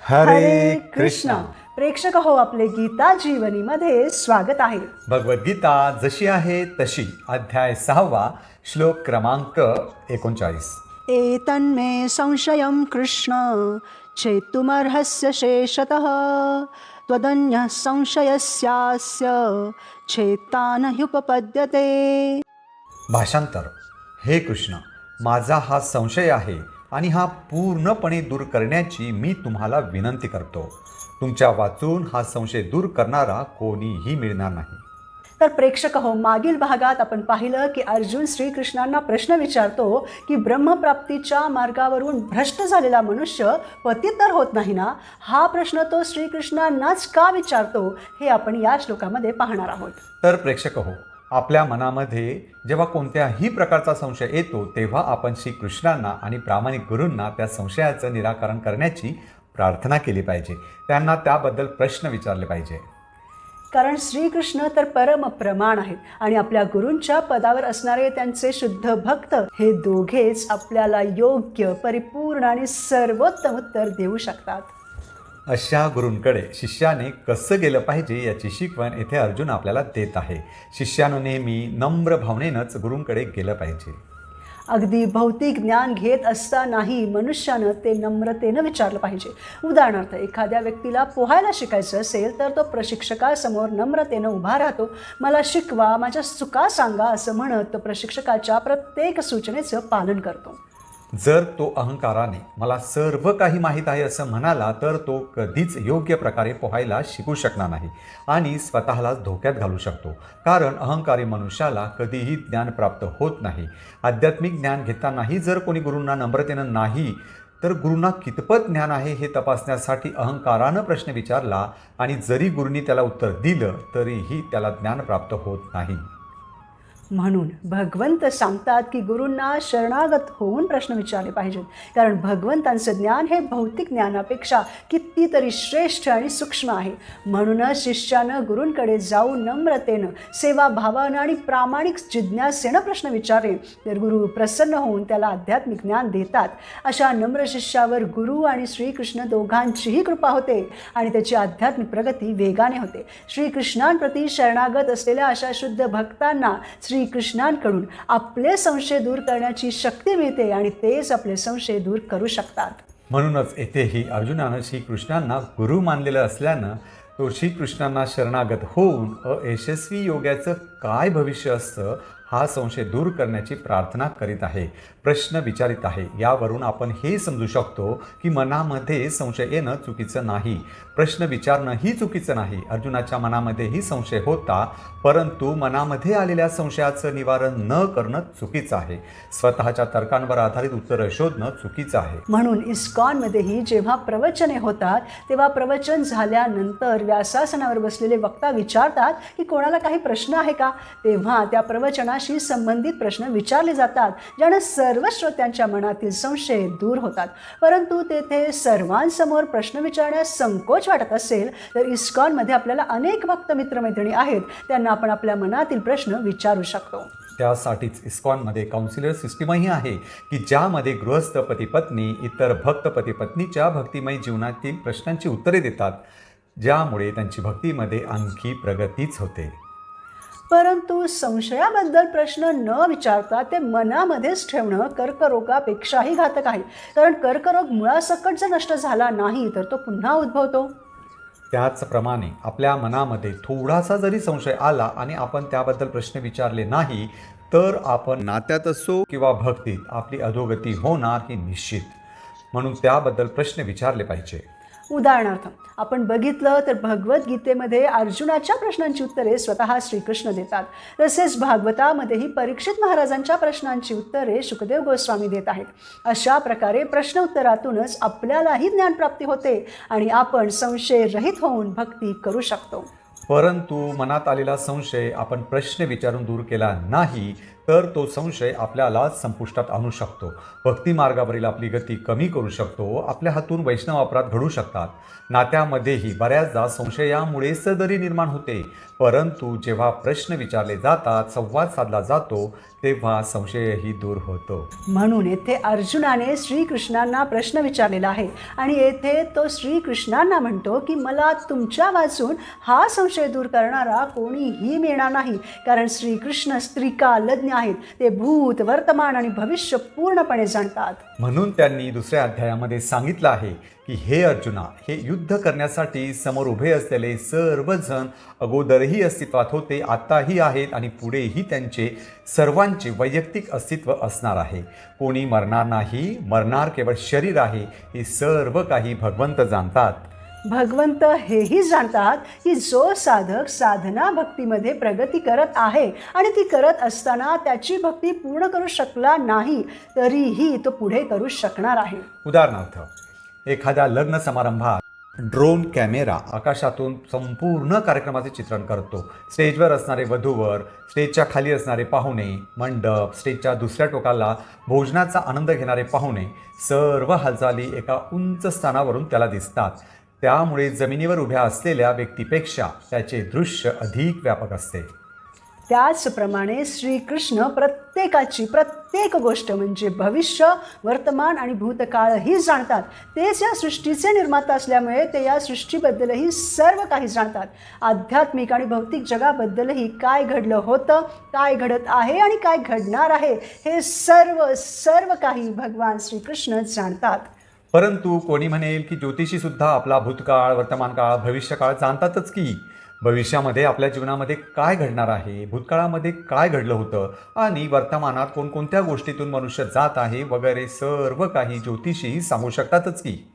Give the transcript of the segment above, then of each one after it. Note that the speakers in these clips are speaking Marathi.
हरे कृष्ण. प्रेक्षक हो, आपले गीता जीवनीमध्ये स्वागत आहे. भगवद्गीता जशी आहे तशी, अध्याय 6, श्लोक क्रमांक 39. एतन्मे संशयं कृष्ण छेत्तुमर्हस्य शेषतः त्वदन्यः संशयस्यास्य छेत्ता न ह्युपपद्यते. भाषांतर. हे कृष्ण, माझा हा संशय आहे आणि हा पूर्णपणे दूर करण्याची मी तुम्हाला विनंती करतो. तुमच्या वाचून हा संशय दूर करणारा कोणीही मिळणार नाही. तर प्रेक्षक हो, मागील भागात आपण पाहिलं की अर्जुन श्रीकृष्णांना प्रश्न विचारतो की ब्रह्मप्राप्तीच्या मार्गावरून भ्रष्ट झालेला मनुष्य पतित होत नाही ना. हा प्रश्न तो श्रीकृष्णांनाच का विचारतो हे आपण या श्लोकामध्ये पाहणार आहोत. तर प्रेक्षक हो, आपल्या मनामध्ये जेव्हा कोणत्याही प्रकारचा संशय येतो तेव्हा आपण श्रीकृष्णांना आणि प्रामाणिक गुरूंना त्या संशयाचं निराकरण करण्याची प्रार्थना केली पाहिजे. त्यांना त्याबद्दल प्रश्न विचारले पाहिजे. कारण श्रीकृष्ण तर परम प्रमाण आहेत आणि आपल्या गुरूंच्या पदावर असणारे त्यांचे शुद्ध भक्त हे दोघेच आपल्याला योग्य, परिपूर्ण आणि सर्वोत्तम उत्तर देऊ शकतात. अशा गुरूंकडे शिष्याने कसं गेलं पाहिजे याची शिकवण येथे अर्जुन आपल्याला देत आहे. शिष्यानं नेहमी नम्र भावनेनंच गुरूंकडे गेलं पाहिजे. अगदी भौतिक ज्ञान घेत असतानाही मनुष्यानं ते नम्रतेनं विचारलं पाहिजे. उदाहरणार्थ, एखाद्या व्यक्तीला पोहायला शिकायचं असेल तर तो प्रशिक्षकासमोर नम्रतेनं उभा राहतो. मला शिकवा, माझ्या चुका सांगा असं म्हणत तो प्रशिक्षकाच्या प्रत्येक सूचनेचं पालन करतो. जर तो अहंकाराने मला सर्व काही माहीत आहे असं म्हणाला तर तो कधीच योग्य प्रकारे पोहायला शिकू शकणार नाही आणि स्वतःलाच धोक्यात घालू शकतो. कारण अहंकारी मनुष्याला कधीही ज्ञान प्राप्त होत नाही. आध्यात्मिक ज्ञान घेतानाही जर कोणी गुरूंना नम्रतेनं नाही तर गुरूंना कितपत ज्ञान आहे हे तपासण्यासाठी अहंकारानं प्रश्न विचारला आणि जरी गुरूंनी त्याला उत्तर दिलं तरीही त्याला ज्ञान प्राप्त होत नाही. म्हणून भगवंत सांगतात की गुरूंना शरणागत होऊन प्रश्न विचारले पाहिजेत. कारण भगवंतांचं ज्ञान हे भौतिक ज्ञानापेक्षा कितीतरी श्रेष्ठ आणि सूक्ष्म आहे. म्हणूनच शिष्यानं गुरूंकडे जाऊन नम्रतेनं, सेवाभावानं आणि प्रामाणिक जिज्ञासेनं प्रश्न विचारले तर गुरु प्रसन्न होऊन त्याला आध्यात्मिक ज्ञान देतात. अशा नम्र शिष्यावर गुरु आणि श्रीकृष्ण दोघांचीही कृपा होते आणि त्याची आध्यात्मिक प्रगती वेगाने होते. श्रीकृष्णांप्रती शरणागत असलेल्या अशा शुद्ध भक्तांना श्रीकृष्णांकडून आपले संशय दूर करण्याची शक्ती मिळते आणि तेच आपले संशय दूर करू शकतात. म्हणूनच येथेही अर्जुनानं श्रीकृष्णांना गुरु मानलेलं असल्यानं तो श्रीकृष्णांना शरणागत होऊन अयशस्वी योगाचं काय भविष्य असतं हा संशय दूर करण्याची प्रार्थना करीत आहे, प्रश्न विचारित आहे. यावरून आपण हे समजू शकतो की मनामध्ये संशय येणं चुकीचं नाही, प्रश्न विचारणंही चुकीचं नाही. अर्जुनाच्या मनामध्येही संशय होता, परंतु मनामध्ये आलेल्या संशयाचं निवारण न करणं चुकीचं आहे. स्वतःच्या तर्कांवर आधारित उत्तरं शोधणं चुकीचं आहे. म्हणून इस्कॉनमध्येही जेव्हा प्रवचने होतात तेव्हा प्रवचन झाल्यानंतर व्यासासनावर बसलेले वक्ता विचारतात की कोणाला काही प्रश्न आहे का. तेव्हा त्या प्रवचनाशी संबंधित प्रश्न विचारले जातात, ज्याने सर्व श्रोत्यांच्या मनातील संशय दूर होतात. परंतु तेथे सर्वांसमोर प्रश्न विचारण्यास संकोच वाटत असेल तर इस्कॉनमध्ये आपल्याला अनेक भक्त मित्रमैत्रिणी आहेत, त्यांना आपण आपल्या मनातील प्रश्न विचारू शकतो. त्यासाठीच इस्कॉनमध्ये काउन्सिलर सिस्टीमही आहे की ज्यामध्ये गृहस्थ पती पत्नी इतर भक्त पती पत्नीच्या भक्तिमय जीवनातील प्रश्नांची उत्तरे देतात, ज्यामुळे त्यांची भक्तीमध्ये आणखी प्रगतीच होते. परंतु संशयाबद्दल प्रश्न न विचारता ते मनामध्येच ठेवणं कर्करोगापेक्षाही घातक आहे. कारण कर्करोग मुळासकट जर नष्ट झाला नाही तर तो पुन्हा उद्भवतो. त्याचप्रमाणे आपल्या मनामध्ये थोडासा जरी संशय आला आणि आपण त्याबद्दल प्रश्न विचारले नाही तर आपण नात्यात असो किंवा भक्तीत आपली अधोगती होणार ही निश्चित. म्हणून त्याबद्दल प्रश्न विचारले पाहिजे. उदाहरणार्थ, आपण बघितलं तर भगवद्गीतेमध्ये अर्जुनाच्या प्रश्नांची उत्तरे स्वतः श्रीकृष्ण देतात. तसेच भागवतामध्येही परीक्षित महाराजांच्या प्रश्नांची उत्तरे शुकदेव गोस्वामी देत आहेत. अशा प्रकारे प्रश्न उत्तरातूनच आपल्यालाही ज्ञानप्राप्ती होते आणि आपण संशय रहित होऊन भक्ती करू शकतो. परंतु मनात आलेला संशय आपण प्रश्न विचारून दूर केला नाही तर तो संशय आपल्याला संपुष्टात आणू शकतो. भक्ती मार्गावरील आपली गती कमी करू शकतो. आपल्या हातून वैष्णव अपराध घडू शकतात. नात्यामध्येही बऱ्याचदा संशयामुळे सदरी निर्माण होते. परंतु जेव्हा प्रश्न विचारले जातात, संवाद साधला जातो, तेव्हा संशयही दूर होतो. म्हणून येथे अर्जुनाने श्रीकृष्णांना प्रश्न विचारलेला आहे आणि येथे तो श्रीकृष्णांना म्हणतो की मला तुमच्या वाचून हा संशय दूर करणारा कोणीही मिळणार नाही, कारण श्रीकृष्ण त्रिकालज्ञ आहेत. ते भूत, वर्तमान आणि भविष्य पूर्णपणे जाणतात. म्हणून त्यांनी दुसऱ्या अध्यायामध्ये सांगितलं आहे की हे अर्जुना, हे युद्ध करण्यासाठी समोर उभे असलेले सर्वजण अगोदरही अस्तित्वात होते, आताही आहेत आणि पुढेही त्यांचे सर्वांचे वैयक्तिक अस्तित्व असणार आहे. कोणी मरणार नाही, मरणार केवळ शरीर आहे. हे सर्व काही भगवंत जाणतात. भगवंत हेही जाणतात की जो साधक साधना भक्तीमध्ये प्रगती करत आहे आणि ती करत असताना त्याची भक्ती पूर्ण करू शकला नाही, तरीही तो पुढे करू शकणार आहे. उदाहरणार्थ, एखाद्या लग्न समारंभात ड्रोन कॅमेरा आकाशातून संपूर्ण कार्यक्रमाचे चित्रण करतो. स्टेजवर असणारे वधूवर, स्टेजच्या खाली असणारे पाहुणे, मंडप, स्टेजच्या दुसऱ्या टोकाला भोजनाचा आनंद घेणारे पाहुणे, सर्व हालचाली एका उंच स्थानावरून त्याला दिसतात. त्यामुळे जमिनीवर उभ्या असलेल्या व्यक्तीपेक्षा त्याचे दृश्य अधिक व्यापक असते. त्याचप्रमाणे श्रीकृष्ण प्रत्येक गोष्ट म्हणजे भविष्य, वर्तमान आणि भूतकाळही जाणतात. तेच या सृष्टीचे निर्माता असल्यामुळे ते या सृष्टीबद्दलही सर्व काही जाणतात. आध्यात्मिक आणि भौतिक जगाबद्दलही काय घडलं होतं, काय घडत आहे आणि काय घडणार आहे, हे सर्व काही भगवान श्रीकृष्ण जाणतात. परंतु कोणी म्हणेल की ज्योतिषी सुद्धा आपला भूतकाळ, वर्तमान काळ, भविष्यकाळ जाणतातच की. भविष्यामध्ये आपल्या जीवनामध्ये काय घडणार आहे, भूतकाळामध्ये काय घडलं होतं आणि वर्तमानात कोणकोणत्या गोष्टीतून मनुष्य जात आहे वगैरे सर्व काही ज्योतिषी सांगू शकतातच की.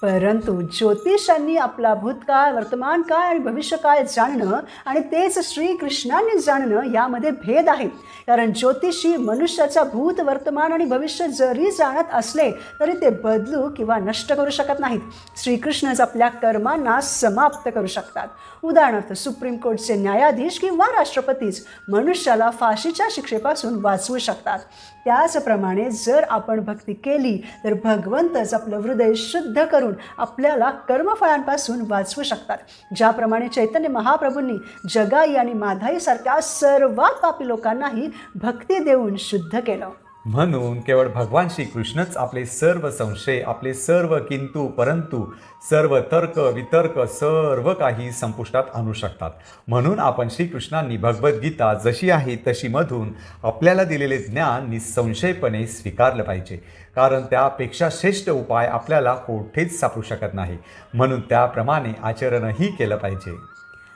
परंतु ज्योतिषांनी आपला भूतकाळ, वर्तमान काळ आणि भविष्यकाळ जाणणं आणि तेच श्रीकृष्णांनी जाणणं यामध्ये भेद आहे. कारण ज्योतिषी मनुष्याचा भूत, वर्तमान आणि भविष्य जरी जाणत असले तरी ते बदलू किंवा नष्ट करू शकत नाहीत. श्रीकृष्णच आपल्या कर्मांना समाप्त करू शकतात. उदाहरणार्थ, सुप्रीम कोर्टचे न्यायाधीश किंवा राष्ट्रपतीच मनुष्याला फाशीच्या शिक्षेपासून वाचवू शकतात. त्याचप्रमाणे जर आपण भक्ती केली तर भगवंतच आपलं हृदय शुद्ध करून आपल्याला कर्मफळांपासून वाचवू शकतात. ज्याप्रमाणे चैतन्य महाप्रभूंनी जगाई आणि माधाई सारख्या सर्वात पापी लोकांनाही भक्ती देऊन शुद्ध केलं. म्हणून केवळ भगवान श्रीकृष्णच आपले सर्व संशय, आपले सर्व किंतु परंतु, सर्व तर्क वितर्क सर्व काही संपुष्टात आणू शकतात. म्हणून आपण श्रीकृष्णांनी भगवद्गीता जशी आहे तशी मधून आपल्याला दिलेले ज्ञान निसंशयपणे स्वीकारलं पाहिजे. कारण त्यापेक्षा श्रेष्ठ उपाय आपल्याला कोठेच सापडू शकत नाही. म्हणून त्याप्रमाणे आचरणही केलं पाहिजे.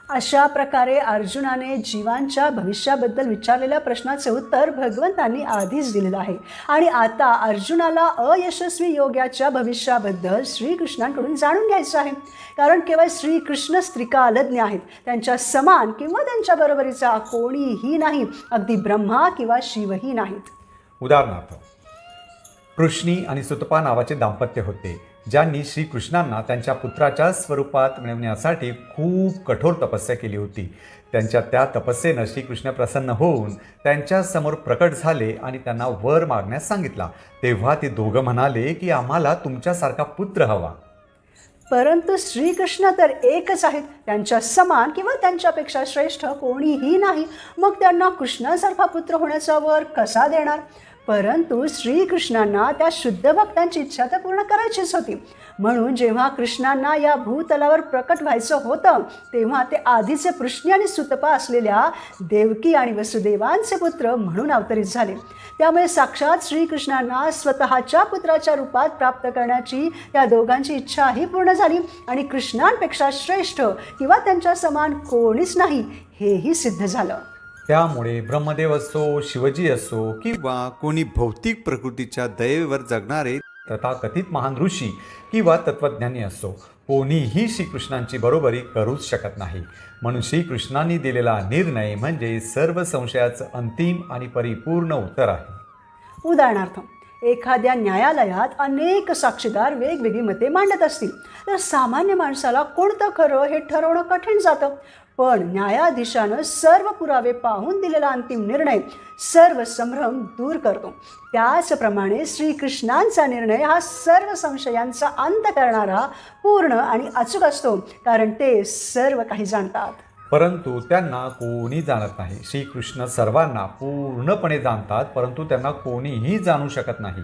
अशा प्रकारे अर्जुनाने जीवांच्या भविष्याबद्दल विचारलेल्या प्रश्नाचे उत्तर भगवंतांनी आधीच दिलेलं आहे आणि आता अर्जुनाला अयशस्वी योगाच्या भविष्याबद्दल श्रीकृष्णांकडून जाणून घ्यायचं आहे. कारण केवळ श्रीकृष्ण त्रिकालज्ञ आहेत. त्यांच्या समान किंवा त्यांच्या बरोबरीचा कोणीही नाही, अगदी ब्रह्मा किंवा शिवही नाहीत. उदाहरणार्थ, कृष्णी आणि सुतपा नावाचे दाम्पत्य होते, ज्यांनी श्रीकृष्णांना त्यांच्या पुत्राच्या स्वरूपात मिळवण्यासाठी खूप कठोर तपस्या केली होती. त्यांच्या त्या तपस्येनं श्रीकृष्ण प्रसन्न होऊन त्यांच्यासमोर प्रकट झाले आणि त्यांना वर मागण्यास सांगितला. तेव्हा ते दोघं म्हणाले की आम्हाला तुमच्यासारखा पुत्र हवा. परंतु श्रीकृष्ण तर एकच आहेत, त्यांच्या समान किंवा त्यांच्यापेक्षा श्रेष्ठ कोणीही नाही. मग त्यांना कृष्णासारखा पुत्र होण्याचा वर कसा देणार? परंतु श्रीकृष्णांना त्या शुद्ध भक्तांची इच्छा तर पूर्ण करायचीच होती. म्हणून जेव्हा कृष्णांना या भूतलावर प्रकट व्हायचं होतं तेव्हा ते आधीचे पृष्णी आणि सुतपा असलेल्या देवकी आणि वसुदेवांचे पुत्र म्हणून अवतरित झाले. त्यामुळे साक्षात श्रीकृष्णांना स्वतःच्या पुत्राच्या रूपात प्राप्त करण्याची त्या दोघांची इच्छाही पूर्ण झाली आणि कृष्णांपेक्षा श्रेष्ठ किंवा त्यांच्या समान कोणीच नाही हेही सिद्ध झालं. त्यामुळे ब्रह्मदेव असो, शिवजी असो किंवा कोणी भौतिक प्रकृतीच्या दयेवर जगणारे तथाकथित महान ऋषी किंवा तत्त्वज्ञानी असो, कोणीही श्रीकृष्णांची बरोबरी करूच शकत नाही. म्हणून श्रीकृष्णांनी दिलेला निर्णय म्हणजे सर्व संशयाचं अंतिम आणि परिपूर्ण उत्तर आहे. उदाहरणार्थ, एखाद्या न्यायालयात अनेक साक्षीदार वेगवेगळी मते मांडत असतील तर सामान्य माणसाला कोणतं खरं हे ठरवणं कठीण जातं. पण न्यायाधीशानं सर्व पुरावे पाहून दिलेला अंतिम निर्णय सर्व संभ्रम दूर करतो. त्याचप्रमाणे श्रीकृष्णांचा निर्णय हा सर्व संशयांचा अंत करणारा, पूर्ण आणि अचूक असतो, कारण ते सर्व काही जाणतात. परंतु त्यांना कोणी जाणत नाही. श्रीकृष्ण सर्वांना पूर्णपणे जाणतात, परंतु त्यांना कोणीही जाणू शकत नाही.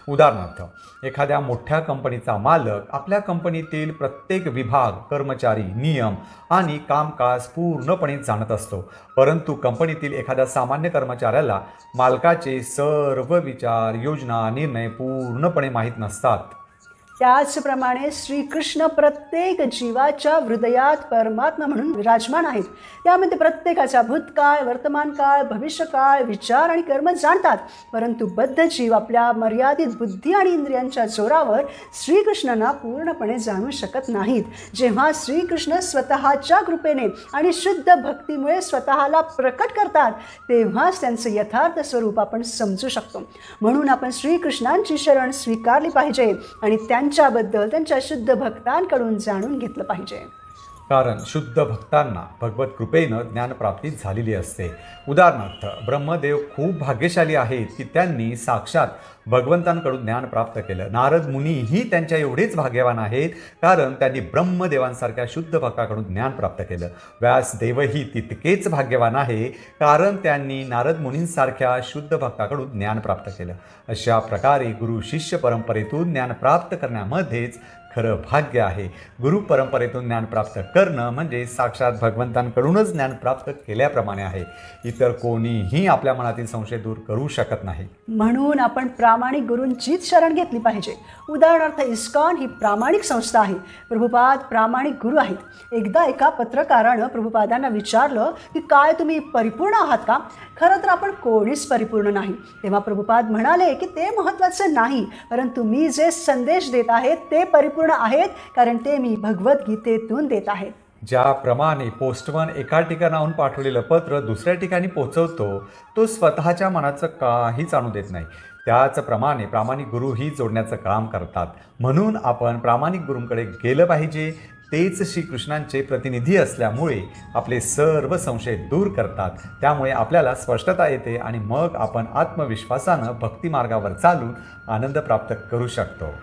उदाहरणार्थ, एखाद्या मोठ्या कंपनीचा मालक आपल्या कंपनीतील प्रत्येक विभाग, कर्मचारी, नियम आणि कामकाज पूर्णपणे जाणत असतो, परंतु कंपनीतील एखाद्या सामान्य कर्मचाऱ्याला मालकाचे सर्व विचार, योजना, निर्णय पूर्णपणे माहीत नसतात. त्याचप्रमाणे श्रीकृष्ण प्रत्येक जीवाच्या हृदयात परमात्मा म्हणून विराजमान आहेत. त्यामध्ये प्रत्येकाचा भूतकाळ, वर्तमानकाळ, भविष्यकाळ, विचार आणि कर्म जाणतात. परंतु बद्ध जीव आपल्या मर्यादित बुद्धी आणि इंद्रियांच्या जोरावर श्रीकृष्णांना पूर्णपणे जाणू शकत नाहीत. जेव्हा श्रीकृष्ण स्वतःच्या कृपेने आणि शुद्ध भक्तीमुळे स्वतःला प्रकट करतात तेव्हाच त्यांचं यथार्थ स्वरूप आपण समजू शकतो. म्हणून आपण श्रीकृष्णांची शरण स्वीकारली पाहिजे आणि त्यांच्याबद्दल त्यांच्या शुद्ध भक्तांकडून जाणून घेतलं पाहिजे. कारण शुद्ध भक्तांना भगवत कृपेनं ज्ञानप्राप्ती झालेली असते. उदाहरणार्थ, ब्रह्मदेव खूप भाग्यशाली आहेत की त्यांनी साक्षात भगवंतांकडून ज्ञान प्राप्त केलं. नारद मुनीही त्यांच्या एवढेच भाग्यवान आहेत, कारण त्यांनी ब्रह्मदेवांसारख्या शुद्ध भक्ताकडून ज्ञान प्राप्त केलं. व्यासदेवही तितकेच भाग्यवान आहे, कारण त्यांनी नारद मुनींसारख्या शुद्ध भक्ताकडून ज्ञान प्राप्त केलं. अशा प्रकारे गुरु शिष्य परंपरेतून ज्ञान प्राप्त करण्यामध्येच खरं भाग्य आहे. गुरु परंपरेतून ज्ञान प्राप्त करणं म्हणजे साक्षात भगवंतांकडूनच ज्ञान प्राप्त केल्याप्रमाणे आहे. इतर कोणीही आपल्या मनातील संशय दूर करू शकत नाही. म्हणून आपण प्रामाणिक गुरूंचीच शरण घेतली पाहिजे. उदाहरणार्थ, इस्कॉन ही प्रामाणिक संस्था आहे. प्रभुपाद प्रामाणिक गुरु आहेत. एकदा एका पत्रकारानं प्रभुपादांना विचारलं की काय तुम्ही परिपूर्ण आहात का? खरं तर आपण कोणीच परिपूर्ण नाही. तेव्हा प्रभुपाद म्हणाले की ते महत्त्वाचं नाही, परंतु मी जे संदेश देत आहेत ते परिपूर्ण आहेत, कारण ते मी भगवद्गीतेतून देत आहेत. ज्याप्रमाणे पोस्टमन एका ठिकाणाहून पाठवलेलं पत्र दुसऱ्या ठिकाणी पोहोचवतो, तो स्वतःच्या मनाचं काहीच आणू देत नाही. त्याचप्रमाणे प्रामाणिक गुरुही जोडण्याचं काम करतात. म्हणून आपण प्रामाणिक गुरूंकडे गेलं पाहिजे. तेच श्रीकृष्णांचे प्रतिनिधी असल्यामुळे आपले सर्व संशय दूर करतात. त्यामुळे आपल्याला स्पष्टता येते आणि मग आपण आत्मविश्वासानं भक्तिमार्गावर चालून आनंद प्राप्त करू शकतो.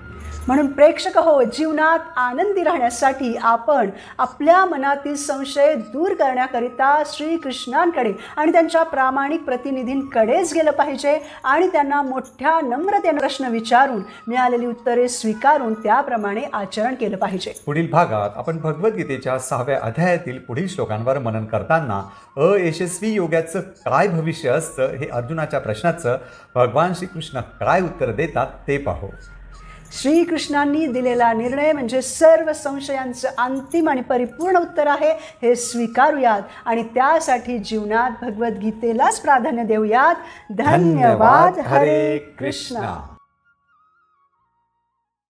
म्हणून प्रेक्षक हो, जीवनात आनंदी राहण्यासाठी आपण आपल्या मनातील संशय दूर करण्याकरिता श्रीकृष्णांकडे आणि त्यांच्या प्रामाणिक प्रतिनिधींकडेच गेलं पाहिजे आणि त्यांना मोठ्या नम्रतेने प्रश्न विचारून मिळालेली उत्तरे स्वीकारून त्याप्रमाणे आचरण केलं पाहिजे. पुढील भागात आपण भगवद्गीतेच्या 6व्या अध्यायातील पुढील श्लोकांवर मनन करताना अयशस्वी योगाचं काय भविष्य असतं हे अर्जुनाच्या प्रश्नाचं भगवान श्रीकृष्ण काय उत्तर देतात ते पाहू. श्रीकृष्णांनी दिलेला निर्णय म्हणजे सर्व संशयांचं अंतिम आणि परिपूर्ण उत्तर आहे हे स्वीकारूयात आणि त्यासाठी जीवनात भगवद्गीतेलाच प्राधान्य देऊयात. धन्यवाद. हरे कृष्ण.